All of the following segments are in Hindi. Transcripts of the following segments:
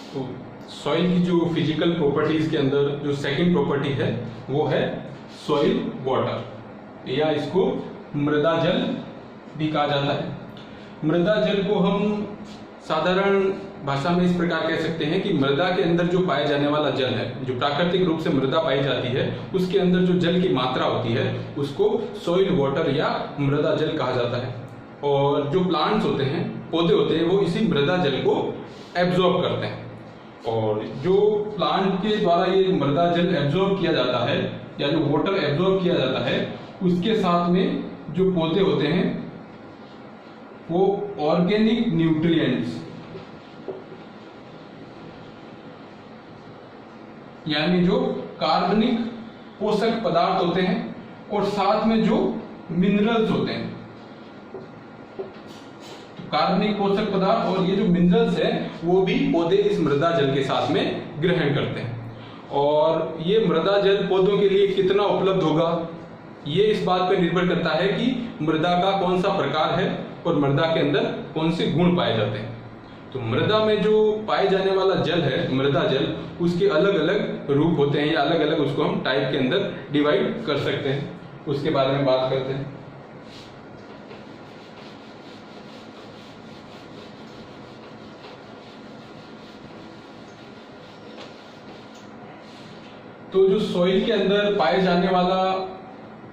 तो सॉइल की जो फिजिकल प्रॉपर्टीज के अंदर जो सेकंड प्रॉपर्टी है वो है सॉइल वाटर, या इसको मृदा जल भी कहा जाता है। मृदा जल को हम साधारण भाषा में इस प्रकार कह सकते हैं कि मृदा के अंदर जो पाए जाने वाला जल है, जो प्राकृतिक रूप से मृदा पाई जाती है, उसके अंदर जो जल की मात्रा होती है उसको सॉइल वाटर या मृदा जल कहा जाता है। और जो प्लांट्स होते हैं, पौधे होते हैं, वो इसी मृदा जल को एब्जॉर्ब करते हैं। और जो प्लांट के द्वारा ये मृदा जल एब्जॉर्ब किया जाता है या जो वाटर एब्जॉर्ब किया जाता है, उसके साथ में जो पौधे होते हैं वो ऑर्गेनिक न्यूट्रिएंट्स यानी जो कार्बनिक पोषक पदार्थ होते हैं और साथ में जो मिनरल्स होते हैं, कार्बनिक पोषक पदार्थ और ये जो मिनरल्स है वो भी पौधे इस मृदा जल के साथ में ग्रहण करते हैं। और ये मृदा जल पौधों के लिए कितना उपलब्ध होगा, ये इस बात पर निर्भर करता है कि मृदा का कौन सा प्रकार है और मृदा के अंदर कौन से गुण पाए जाते हैं। तो मृदा में जो पाए जाने वाला जल है, मृदा जल, उसके अलग अलग रूप होते हैं या अलग अलग उसको हम टाइप के अंदर डिवाइड कर सकते हैं। उसके बारे में बात करते हैं। तो जो सॉइल के अंदर पाए जाने वाला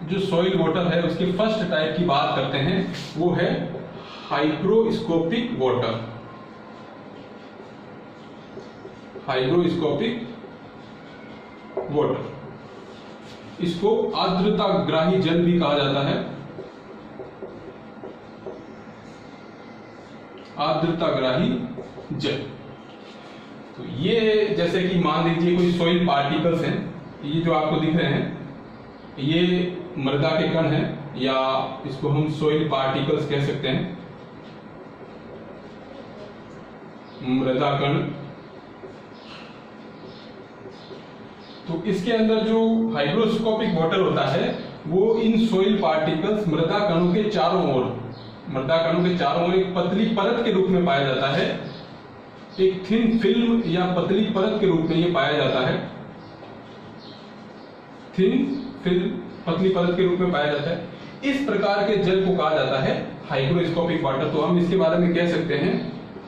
जो सॉइल वाटर है उसके फर्स्ट टाइप की बात करते हैं, वो है हाइग्रोस्कोपिक वाटर। हाइग्रोस्कोपिक वाटर, इसको आर्द्रताग्राही जल भी कहा जाता है। आर्द्रताग्राही जल, तो ये जैसे कि मान लीजिए कोई सॉइल पार्टिकल्स हैं, ये जो आपको दिख रहे हैं ये मृदा के कण हैं, या इसको हम सॉइल पार्टिकल्स कह सकते हैं, मृदा कण। तो इसके अंदर जो हाइग्रोस्कोपिक वाटर होता है वो इन सॉइल पार्टिकल्स मृदा कणों के चारों ओर, मृदा कणों के चारों ओर एक पतली परत के रूप में पाया जाता है। एक थिन फिल्म या पतली परत के रूप में ये पाया जाता है। थिन फिल्म, पतली परत के रूप में पाया जाता है। इस प्रकार के जल को कहा जाता है हाइग्रोस्कोपिक वाटर। तो हम इसके बारे में कह सकते हैं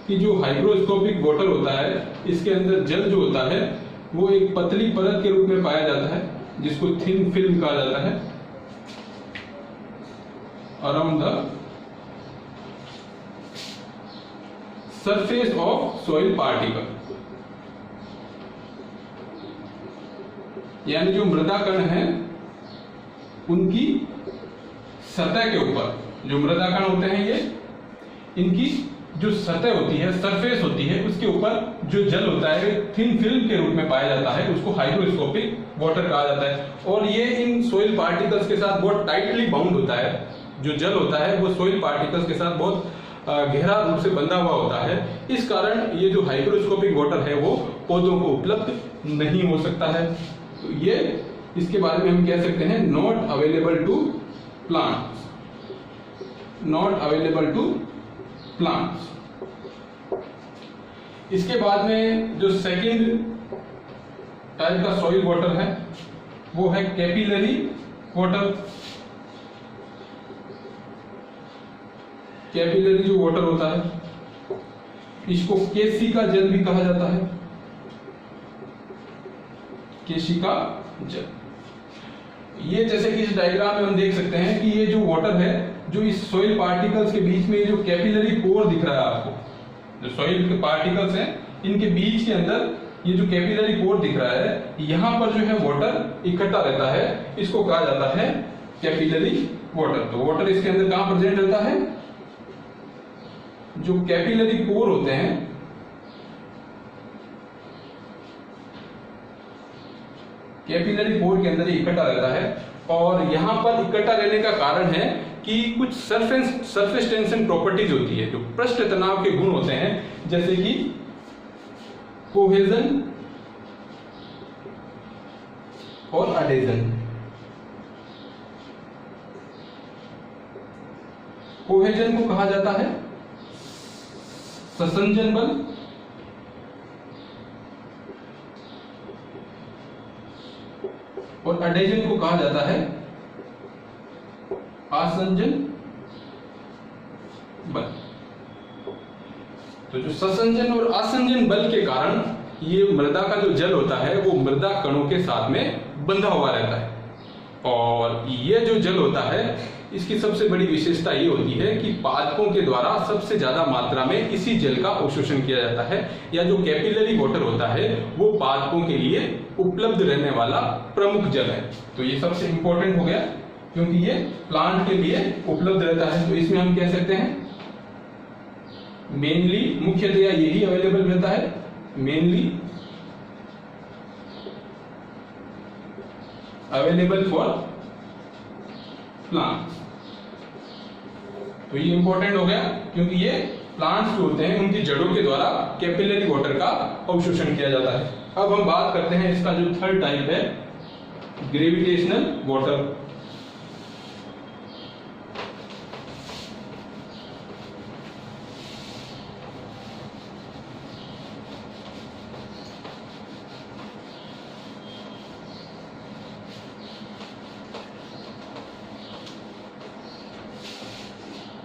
कि जो हाइग्रोस्कोपिक वाटर होता है, इसके अंदर जल जो होता है वो एक पतली परत के रूप में पाया जाता है, जिसको थिन फिल्म कहा जाता है, around the surface of soil particle. यानी जो मृदा कण हैं उनकी सतह के ऊपर, जो मृदा कण होते हैं ये, इनकी जो सतह होती है, सरफेस होती है, उसके ऊपर जो जल होता है थिन फिल्म के रूप में पाया जाता है, उसको हाइग्रोस्कोपिक वाटर कहा जाता है। और ये इन सॉइल पार्टिकल्स के साथ बहुत टाइटली बाउंड होता है। जो जल होता है वो सॉइल पार्टिकल्स के साथ बहुत गहरा रूप से बंधा हुआ होता है। इस कारण ये जो हाइग्रोस्कोपिक वाटर है वो पौधों को उपलब्ध नहीं हो सकता है। तो ये इसके बारे में हम कह सकते हैं not available to plants, not available to plants. इसके बाद में जो सेकंड टाइप का सॉइल वाटर है वो है कैपिलरी वाटर। कैपिलरी जो वाटर होता है इसको केशिका जल भी कहा जाता है, केशिका जल। ये जैसे कि इस डायग्राम में हम देख सकते हैं कि ये जो वाटर है, जो इस सॉइल पार्टिकल्स के बीच में ये जो कैपिलरी पोर दिख रहा है आपको, जो सॉइल के पार्टिकल्स हैं इनके बीच के अंदर ये जो कैपिलरी पोर दिख रहा है, यहां पर जो है वाटर इकट्ठा रहता है, इसको कहा जाता है कैपिलरी वाटर। तो वाटर इसके अंदर कहां प्रेजेंट रहता है, जो कैपिलरी पोर होते हैं, कैपिलरी पोर के अंदर इकट्ठा रहता है। और यहां पर इकट्ठा रहने का कारण है कि कुछ सरफेस टेंशन प्रॉपर्टीज होती है, जो पृष्ठ तनाव के गुण होते हैं, जैसे कि कोहेजन और अडेजन। कोहेजन को कहा जाता है संसंजन बल और एडेजन को कहा जाता है आसंजन बल। तो जो ससंजन और आसंजन बल के कारण ये मृदा का जो जल होता है वो मृदा कणों के साथ में बंधा हुआ रहता है। और ये जो जल होता है इसकी सबसे बड़ी विशेषता ये होती है कि पादपों के द्वारा सबसे ज्यादा मात्रा में इसी जल का अवशोषण किया जाता है, या जो कैपिलरी वाटर होता है वो पादपों के लिए उपलब्ध रहने वाला प्रमुख जल है। तो ये सबसे इंपॉर्टेंट हो गया क्योंकि ये प्लांट के लिए उपलब्ध रहता है। तो इसमें हम कह सकते हैं मेनली मुख्यतया यही अवेलेबल रहता है, मेनली अवेलेबल फॉर प्लांट्स। तो ये इंपॉर्टेंट हो गया क्योंकि ये प्लांट्स जो होते हैं उनकी जड़ों के द्वारा कैपिलरी वाटर का अवशोषण किया जाता है। अब हम बात करते हैं इसका जो थर्ड टाइप है, ग्रेविटेशनल वाटर।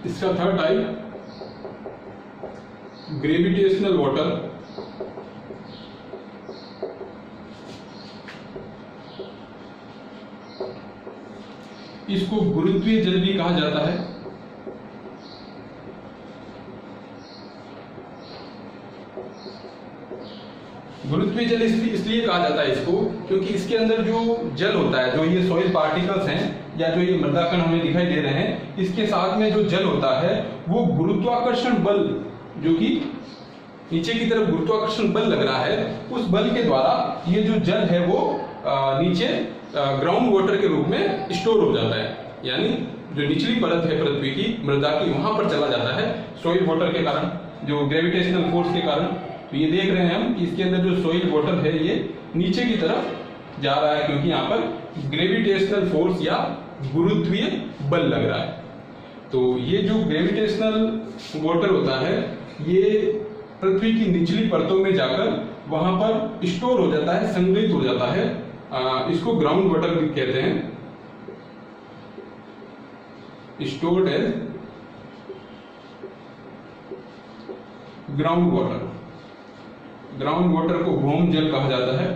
इसका थर्ड टाइप ग्रेविटेशनल वाटर। इसको गुरुत्वीय जल भी कहा जाता है। गुरुत्वीय जल इसलिए कहा जाता है इसको क्योंकि इसके अंदर जो जल होता है, जो ये सॉइल पार्टिकल्स हैं या जो ये मृदा कण हमें दिखाई दे रहे हैं, इसके साथ में जो जल होता है वो गुरुत्वाकर्षण बल, जो कि नीचे की तरफ गुरुत्वाकर्षण बल लग रहा है, उस बल के द्वारा ये जो जल है वो नीचे ग्राउंड वाटर के रूप में स्टोर हो जाता है। यानी जो निचली परत है पृथ्वी की, मृदा की, वहां पर चला जाता है सॉइल वाटर के कारण, जो ग्रेविटेशनल फोर्स के कारण। तो ये देख रहे हैं हम कि इसके अंदर जो सॉइल वाटर है ये नीचे की तरफ जा रहा है क्योंकि यहाँ पर ग्रेविटेशनल फोर्स या गुरुत्वीय बल लग रहा है। तो ये जो ग्रेविटेशनल वाटर होता है ये पृथ्वी की निचली परतों में जाकर वहां पर स्टोर हो जाता है, संग्रहित हो जाता है। इसको ग्राउंड वाटर भी कहते हैं, stored as ground water. Ground water को भौम जल कहा जाता है।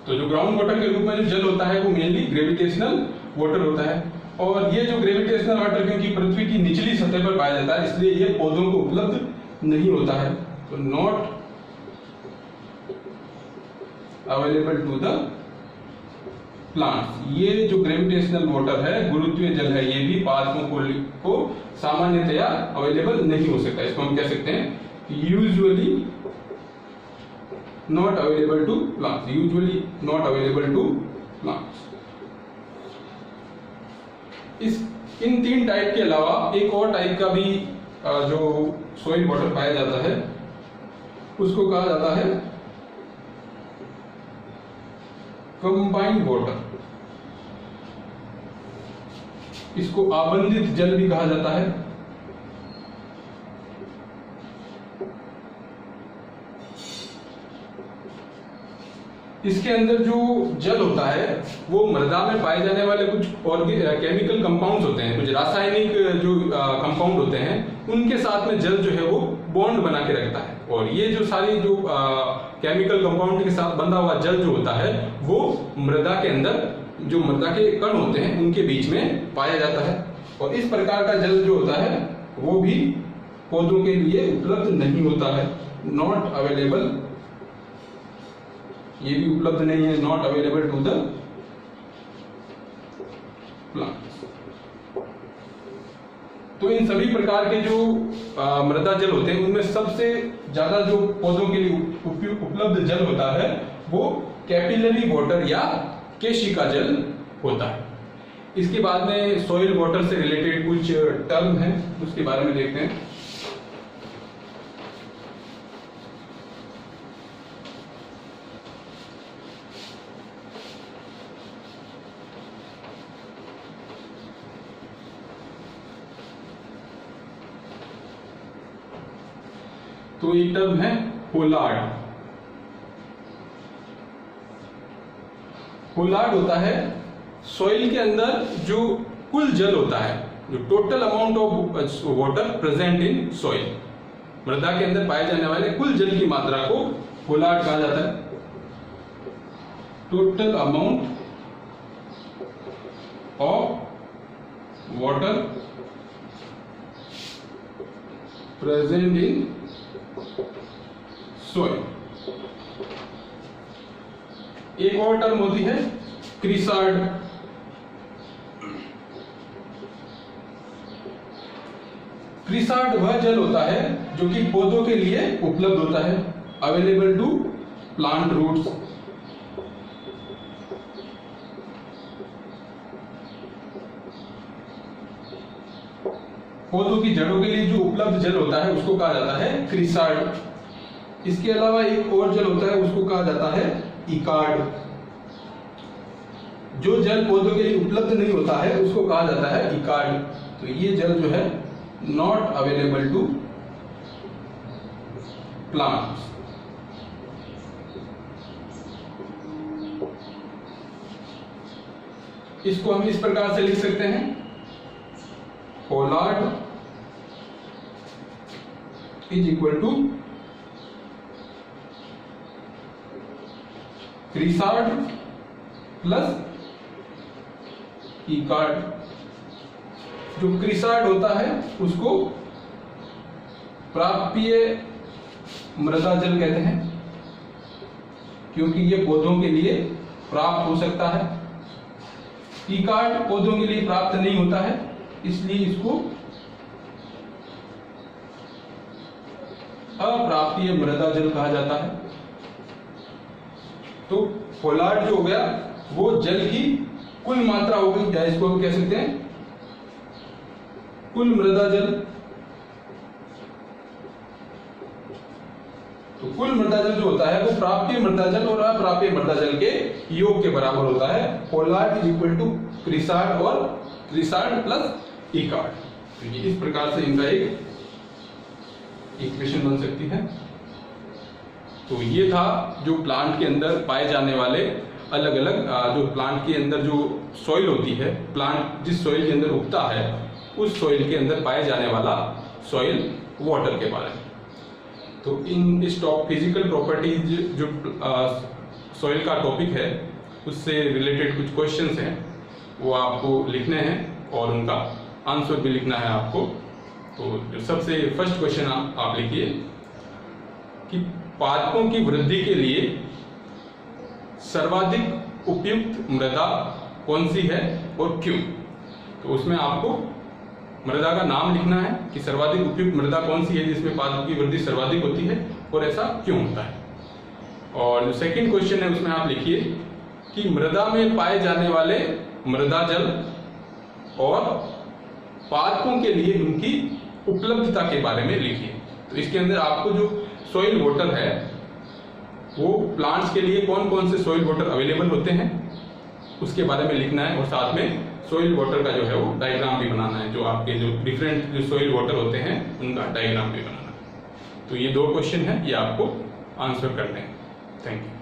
तो जो ग्राउंड वाटर के रूप में जो जल होता है वो मेनली ग्रेविटेशनल वाटर होता है। और ये जो ग्रेविटेशनल वाटर क्योंकि पृथ्वी की निचली सतह पर पाया जाता है इसलिए ये पौधों को उपलब्ध नहीं होता है। तो not available to the plants. ये जो ग्रेविटेशनल वाटर है, गुरुत्वीय जल है, ये भी पादपों को सामान्यतया अवेलेबल नहीं हो सकता। इसको हम कह सकते हैं usually not available to plants, usually not available to plants. इन तीन टाइप के अलावा एक और टाइप का भी जो सॉइल वाटर पाया जाता है उसको कहा जाता है कंबाइंड वाटर। इसको आबंधित जल भी कहा जाता है। इसके अंदर जो जल होता है वो मृदा में पाए जाने वाले कुछ और केमिकल कंपाउंड्स होते हैं, कुछ रासायनिक जो कंपाउंड होते हैं उनके साथ में जल जो है वो बॉन्ड बना के रखता है। और ये जो सारी जो केमिकल कंपाउंड के साथ बंधा हुआ जल जो होता है वो मृदा के अंदर जो मृदा के कण होते हैं उनके बीच में पाया जाता है। और इस प्रकार का जल जो होता है वो भी पौधों के लिए उपलब्ध नहीं होता है, नॉट अवेलेबल। ये भी उपलब्ध नहीं है, not available to the plants. तो इन सभी प्रकार के जो मृदा जल होते हैं उनमें सबसे ज्यादा जो पौधों के लिए उपलब्ध जल होता है वो कैपिलरी वाटर या केशिका जल होता है। इसके बाद में सॉइल वाटर से रिलेटेड कुछ टर्म है उसके बारे में देखते हैं। तो एक टर्म है पोलार्ड। पोलार्ड होता है सॉइल के अंदर जो कुल जल होता है, जो total amount of water present in soil, मृदा के अंदर पाए जाने वाले कुल जल की मात्रा को पोलार्ड कहा जाता है। Total amount of water present in soil. एक और टर्म होती है क्रिसार्ड। क्रिसार्ड वह जल होता है जो कि पौधों के लिए उपलब्ध होता है, अवेलेबल टू प्लांट रूट्स। पौधों की जड़ों के लिए जो उपलब्ध जल होता है उसको कहा जाता है क्रिसार्ड। इसके अलावा एक और जल होता है उसको कहा जाता है इकार्ड। जो जल पौधों के लिए उपलब्ध नहीं होता है उसको कहा जाता है इकार्ड। तो ये जल जो है नॉट अवेलेबल टू प्लांट्स। इसको हम इस प्रकार से लिख सकते हैं, पोलार्ड इज इक्वल टू क्रिसार्ड प्लस इकार्ड। जो क्रिसार्ड होता है उसको प्राप्य मृदा जल कहते हैं, क्योंकि ये पौधों के लिए प्राप्त हो सकता है। इकार्ड पौधों के लिए प्राप्त नहीं होता है, इसलिए इसको अप्राप्य मृदा जल कहा जाता है। तो पोलार्ड जो हो गया वो जल की कुल मात्रा हो गई, या इसको हम कह सकते हैं कुल मृदा जल। तो कुल मृदा जल जो होता है वो प्राप्य मृदा जल और अप्राप्य मृदा जल के योग के बराबर होता है। पोलार्ड इज इक्वल टू क्रिसार्ड और क्रिसार्ड प्लस इकार्ड। तो ये इस प्रकार से इनका एक इक्वेशन बन सकती है। तो ये था जो प्लांट के अंदर पाए जाने वाले अलग अलग जो प्लांट के अंदर जो सॉइल होती है, प्लांट जिस सॉइल के अंदर उगता है उस सॉइल के अंदर पाए जाने वाला सॉइल वाटर के बारे में। तो इन इस फिजिकल प्रॉपर्टीज जो सॉइल का टॉपिक है उससे रिलेटेड कुछ क्वेश्चंस हैं वो आपको लिखने हैं और उनका आंसर भी लिखना है आपको। तो जो सबसे फर्स्ट क्वेश्चन आप लिखिए कि पादपों की वृद्धि के लिए सर्वाधिक उपयुक्त मृदा कौन सी है और क्यों। तो उसमें आपको मृदा का नाम लिखना है कि सर्वाधिक उपयुक्त मृदा कौन सी है जिसमें पादपों की वृद्धि सर्वाधिक होती है और ऐसा क्यों होता है। और जो सेकंड क्वेश्चन है उसमें आप लिखिए कि मृदा में पाए जाने वाले मृदा जल और पादपों के लिए उनकी उपलब्धता के बारे में लिखिए। तो इसके अंदर आपको जो सॉइल वाटर है वो प्लांट्स के लिए कौन कौन से सॉइल वाटर अवेलेबल होते हैं उसके बारे में लिखना है, और साथ में सॉइल वाटर का जो है वो डायग्राम भी बनाना है। जो आपके जो डिफरेंट जो सॉइल वाटर होते हैं उनका डायग्राम भी बनाना है। तो ये दो क्वेश्चन है, ये आपको आंसर करने हैं। Thank you.